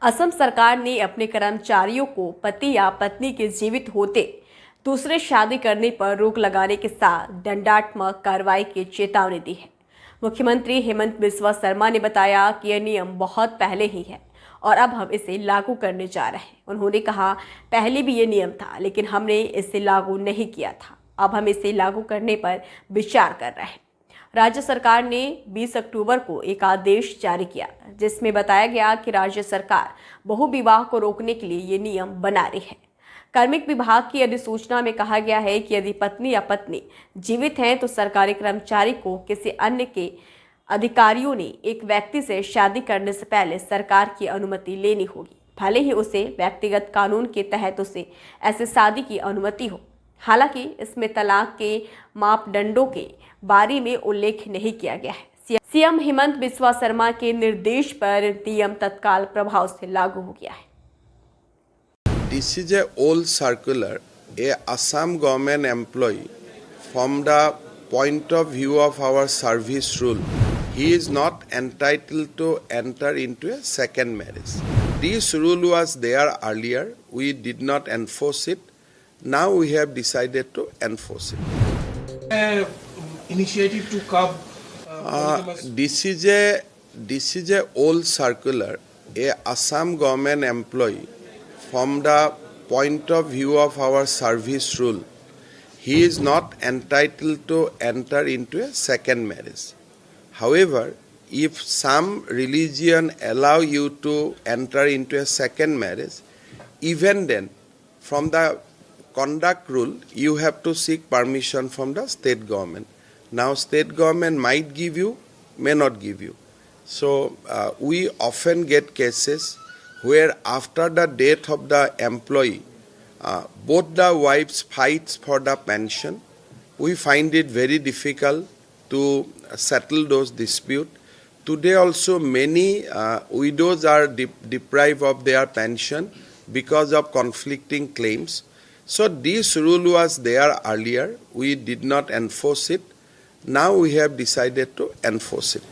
असम सरकार ने अपने कर्मचारियों को पति या पत्नी के जीवित होते दूसरे शादी करने पर रोक लगाने के साथ दंडात्मक कार्रवाई की चेतावनी दी है। मुख्यमंत्री हेमंत बिस्वा शर्मा ने बताया कि यह नियम बहुत पहले ही है और अब हम इसे लागू करने जा रहे हैं। उन्होंने कहा, पहले भी ये नियम था लेकिन हमने इसे लागू नहीं किया था। अब हम इसे लागू करने पर विचार कर रहे हैं। राज्य सरकार ने 20 अक्टूबर को एक आदेश जारी किया जिसमें बताया गया कि राज्य सरकार बहुविवाह को रोकने के लिए ये नियम बना रही है। कार्मिक विभाग की अधिसूचना में कहा गया है कि यदि पत्नी या पत्नी जीवित हैं तो सरकारी कर्मचारी को किसी अन्य के अधिकारियों ने एक व्यक्ति से शादी करने से पहले सरकार की अनुमति लेनी होगी, भले ही उसे व्यक्तिगत कानून के तहत उसे ऐसे शादी की अनुमति हो। हालांकि इसमें तलाक के मापदंडों के बारे में उल्लेख नहीं किया गया है। सीएम हेमंत बिस्वा शर्मा के निर्देश पर नियम तत्काल प्रभाव से लागू हो गया है। This is a old circular. A Assam government employee, from the point of view of our service rule, he is not entitled to enter into a second marriage. This rule was there earlier. We did not enforce it. Now we have decided to enforce it. Initiative to curb This is a old circular. A Assam government employee, from the point of view of our service rule, he is not entitled to enter into a second marriage. However, if some religion allow you to enter into a second marriage, even then, from the conduct rule, you have to seek permission from the state government. Now, state government might give you, may not give you. So, we often get cases where after the death of the employee, both the wives fights for the pension. We find it very difficult to settle those disputes. Today also many widows are deprived of their pension because of conflicting claims. So this rule was there earlier. We did not enforce it. Now we have decided to enforce it.